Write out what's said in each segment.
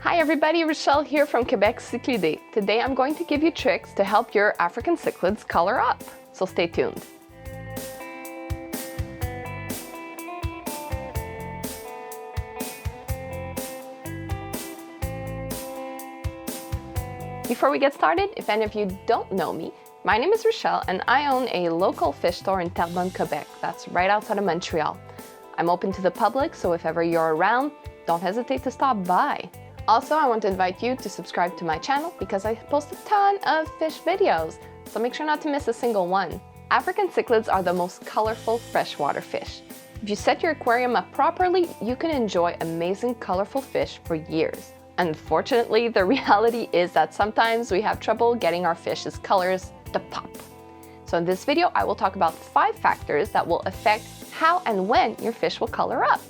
Hi everybody, Rochelle here from Quebec CICHLID. Today I'm going to give you tricks to help your African cichlids color up, so stay tuned. Before we get started, if any of you don't know me, my name is Rochelle and I own a local fish store in Terrebonne, Quebec. That's right outside of Montreal. I'm open to the public, so if ever you're around, don't hesitate to stop by. Also, I want to invite you to subscribe to my channel because I post a ton of fish videos, so make sure not to miss a single one. African cichlids are the most colorful freshwater fish. If you set your aquarium up properly, you can enjoy amazing colorful fish for years. Unfortunately, the reality is that sometimes we have trouble getting our fish's colors to pop. So in this video, I will talk about 5 factors that will affect how and when your fish will color up.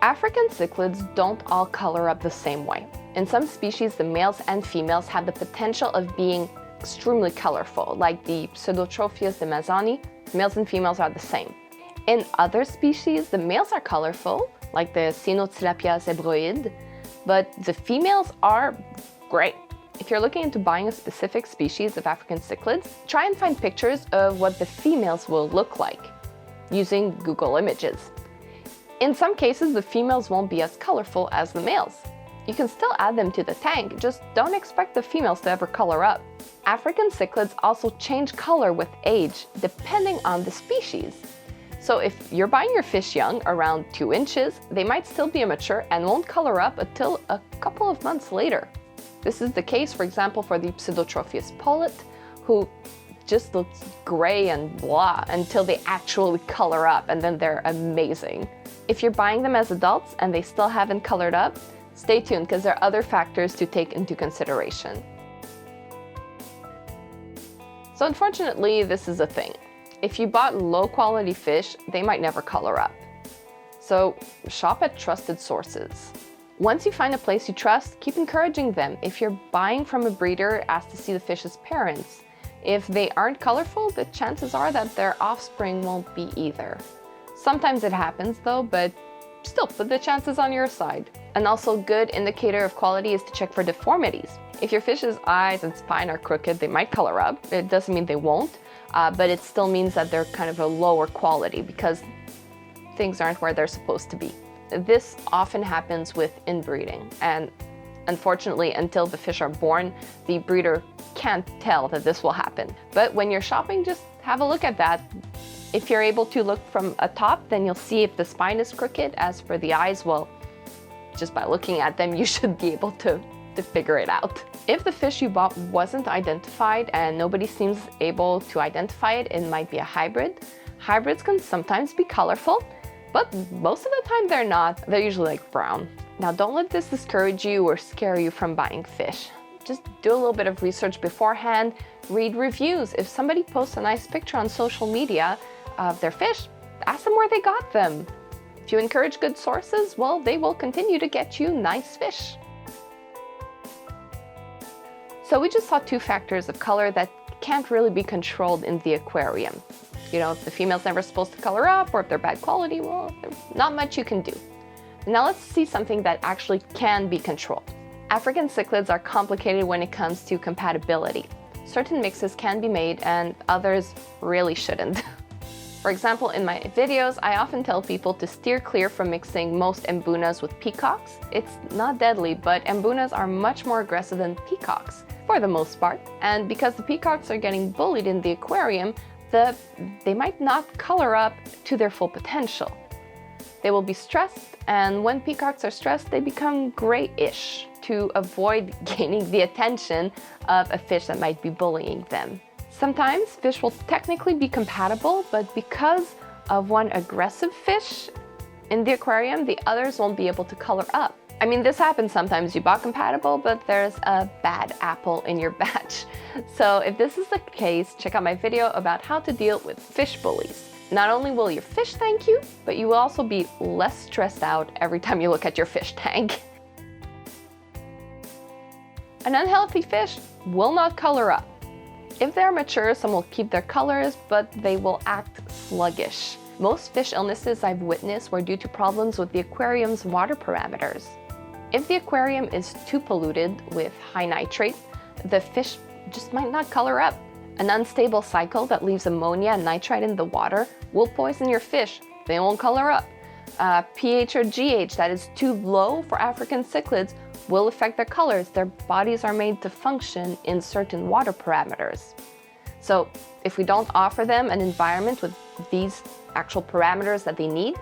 African cichlids don't all color up the same way. In some species, the males and females have the potential of being extremely colorful, like the Pseudotropheus de Mazzoni. Males and females are the same. In other species, the males are colorful, like the Cynotilapia zebroid, but the females are gray. If you're looking into buying a specific species of African cichlids, try and find pictures of what the females will look like using Google Images. In some cases, the females won't be as colorful as the males. You can still add them to the tank, just don't expect the females to ever color up. African cichlids also change color with age, depending on the species. So if you're buying your fish young, around 2 inches, they might still be immature and won't color up until a couple of months later. This is the case, for example, for the Pseudotropheus pollet, who just looks gray and blah until they actually color up, and then they're amazing. If you're buying them as adults and they still haven't colored up, stay tuned because there are other factors to take into consideration. So unfortunately, this is a thing. If you bought low-quality fish, they might never color up. So shop at trusted sources. Once you find a place you trust, keep encouraging them. If you're buying from a breeder, ask to see the fish's parents. If they aren't colorful, the chances are that their offspring won't be either. Sometimes it happens though, but still put the chances on your side. An also good indicator of quality is to check for deformities. If your fish's eyes and spine are crooked, they might color up. It doesn't mean they won't. But it still means that they're kind of a lower quality because things aren't where they're supposed to be. This often happens with inbreeding, and unfortunately, until the fish are born, the breeder can't tell that this will happen. But when you're shopping, just have a look at that. If you're able to look from atop, then you'll see if the spine is crooked. As for the eyes, well, just by looking at them, you should be able to figure it out. If the fish you bought wasn't identified and nobody seems able to identify it, it might be a hybrid. Hybrids can sometimes be colorful, but most of the time they're not. They're usually like brown. Now don't let this discourage you or scare you from buying fish. Just do a little bit of research beforehand, read reviews. If somebody posts a nice picture on social media of their fish, ask them where they got them. If you encourage good sources, well, they will continue to get you nice fish. So we just saw 2 factors of color that can't really be controlled in the aquarium. You know, if the female's never supposed to color up or if they're bad quality, well, there's not much you can do. Now let's see something that actually can be controlled. African cichlids are complicated when it comes to compatibility. Certain mixes can be made and others really shouldn't. For example, in my videos, I often tell people to steer clear from mixing most mbunas with peacocks. It's not deadly, but mbunas are much more aggressive than peacocks, for the most part. And because the peacocks are getting bullied in the aquarium, they might not color up to their full potential. They will be stressed, and when peacocks are stressed, they become grayish to avoid gaining the attention of a fish that might be bullying them. Sometimes fish will technically be compatible, but because of one aggressive fish in the aquarium, the others won't be able to color up. I mean, this happens sometimes. You bought compatible, but there's a bad apple in your batch. So if this is the case, check out my video about how to deal with fish bullies. Not only will your fish thank you, but you will also be less stressed out every time you look at your fish tank. An unhealthy fish will not color up. If they're mature, some will keep their colors, but they will act sluggish. Most fish illnesses I've witnessed were due to problems with the aquarium's water parameters. If the aquarium is too polluted with high nitrate, the fish just might not color up. An unstable cycle that leaves ammonia and nitrite in the water will poison your fish. They won't color up. pH or GH that is too low for African cichlids will affect their colors. Their bodies are made to function in certain water parameters. So if we don't offer them an environment with these actual parameters that they need,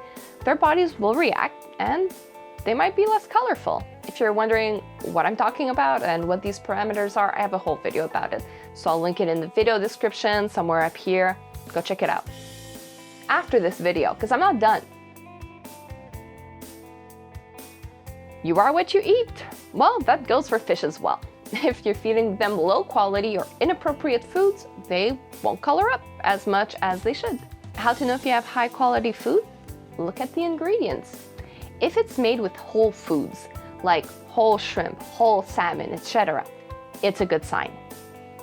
their bodies will react and they might be less colorful. If you're wondering what I'm talking about and what these parameters are, I have a whole video about it. So I'll link it in the video description somewhere up here. Go check it out. After this video, because I'm not done. You are what you eat. Well, that goes for fish as well. If you're feeding them low quality or inappropriate foods, they won't color up as much as they should. How to know if you have high quality food? Look at the ingredients. If it's made with whole foods, like whole shrimp, whole salmon, etc., it's a good sign.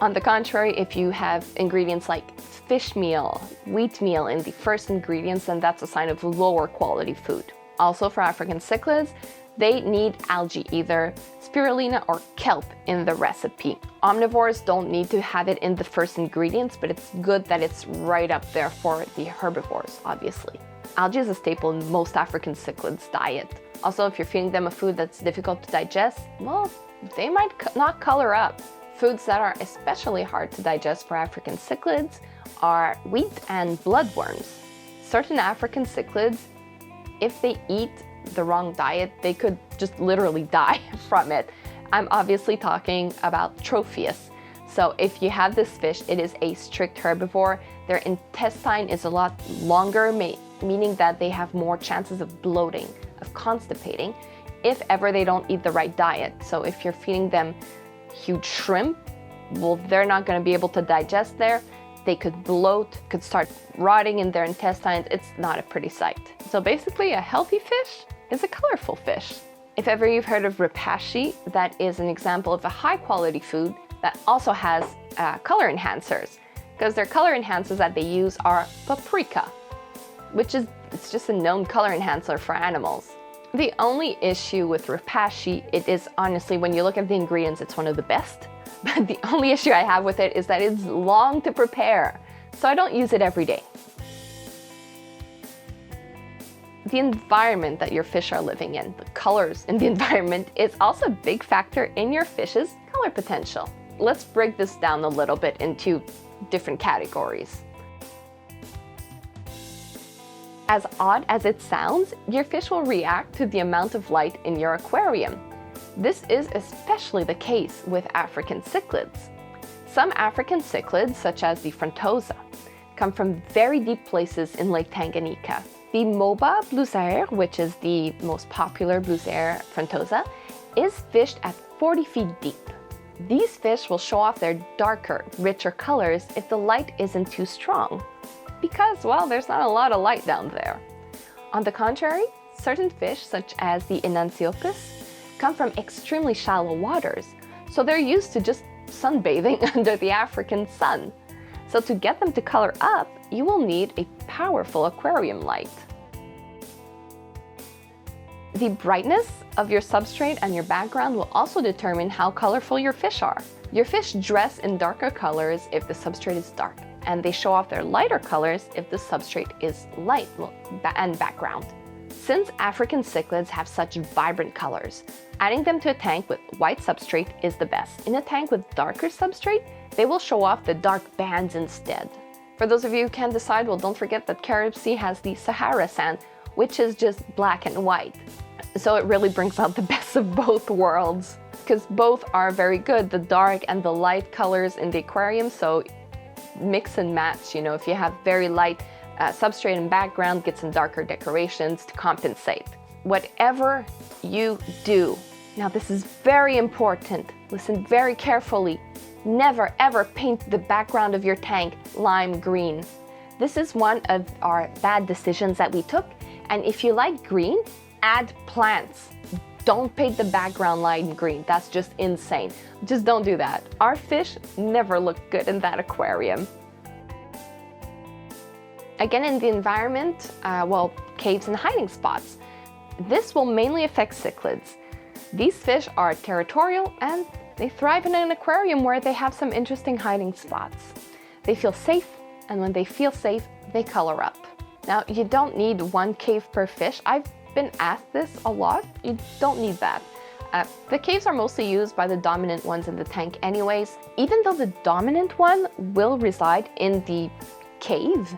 On the contrary, if you have ingredients like fish meal, wheat meal in the first ingredients, then that's a sign of lower quality food. Also for African cichlids, they need algae, either spirulina or kelp in the recipe. Omnivores don't need to have it in the first ingredients, but it's good that it's right up there for the herbivores, obviously. Algae is a staple in most African cichlids' diet. Also, if you're feeding them a food that's difficult to digest, well, they might not color up. Foods that are especially hard to digest for African cichlids are wheat and bloodworms. Certain African cichlids, if they eat the wrong diet, they could just literally die from it. I'm obviously talking about Tropheus. So if you have this fish, it is a strict herbivore. Their intestine is a lot longer, meaning that they have more chances of bloating, of constipating, if ever they don't eat the right diet. So if you're feeding them huge shrimp, well, they're not going to be able to digest there. They could bloat, could start rotting in their intestines. It's not a pretty sight. So basically, a healthy fish is a colorful fish. If ever you've heard of FISHY, that is an example of a high quality food that also has color enhancers, because their color enhancers that they use are paprika, it's just a known color enhancer for animals. The only issue with FISHY, it is honestly, when you look at the ingredients, it's one of the best. But the only issue I have with it is that it's long to prepare, so I don't use it every day. The environment that your fish are living in, the colors in the environment, is also a big factor in your fish's color potential. Let's break this down a little bit into different categories. As odd as it sounds, your fish will react to the amount of light in your aquarium. This is especially the case with African cichlids. Some African cichlids, such as the frontosa, come from very deep places in Lake Tanganyika. The Moba bluesaire, which is the most popular bluesaire frontosa, is fished at 40 feet deep. These fish will show off their darker, richer colors if the light isn't too strong, because, well, there's not a lot of light down there. On the contrary, certain fish, such as the Enantiopus, come from extremely shallow waters, so they're used to just sunbathing under the African sun. So to get them to color up, you will need a powerful aquarium light. The brightness of your substrate and your background will also determine how colorful your fish are. Your fish dress in darker colors if the substrate is dark, and they show off their lighter colors if the substrate is light and background. Since African cichlids have such vibrant colors, adding them to a tank with white substrate is the best. In a tank with darker substrate, they will show off the dark bands instead. For those of you who can't decide, well, don't forget that Carib Sea has the Sahara sand, which is just black and white. So it really brings out the best of both worlds, because both are very good, the dark and the light colors in the aquarium. So mix and match, if you have very light substrate and background, get some darker decorations to compensate. Whatever you do, now this is very important, listen very carefully, never ever paint the background of your tank lime green. This is one of our bad decisions that we took, and if you like green, add plants. Don't paint the background lime green, that's just insane. Just don't do that. Our fish never look good in that aquarium. Again, in the environment, caves and hiding spots. This will mainly affect cichlids. These fish are territorial and they thrive in an aquarium where they have some interesting hiding spots. They feel safe, and when they feel safe, they color up. Now, you don't need one cave per fish. I've been asked this a lot. You don't need that. The caves are mostly used by the dominant ones in the tank anyways. Even though the dominant one will reside in the cave,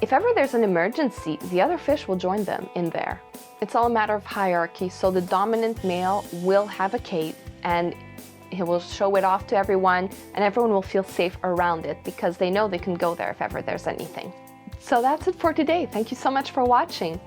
if ever there's an emergency, the other fish will join them in there. It's all a matter of hierarchy, so the dominant male will have a cave and he will show it off to everyone, and everyone will feel safe around it because they know they can go there if ever there's anything. So that's it for today. Thank you so much for watching.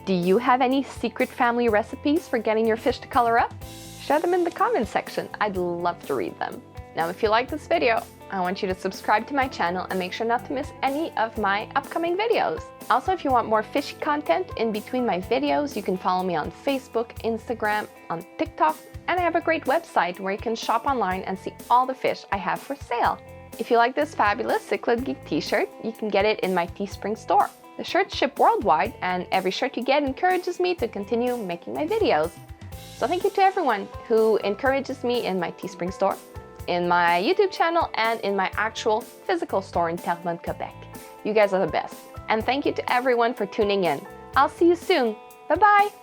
Do you have any secret family recipes for getting your fish to color up? Share them in the comments section. I'd love to read them. Now, if you like this video, I want you to subscribe to my channel and make sure not to miss any of my upcoming videos. Also, if you want more fishy content in between my videos, you can follow me on Facebook, Instagram, on TikTok, and I have a great website where you can shop online and see all the fish I have for sale. If you like this fabulous Cichlid Geek t-shirt, you can get it in my Teespring store. The shirts ship worldwide, and every shirt you get encourages me to continue making my videos. So thank you to everyone who encourages me in my Teespring store, in my YouTube channel, and in my actual physical store in Terrebonne, Quebec. You guys are the best. And thank you to everyone for tuning in. I'll see you soon. Bye-bye.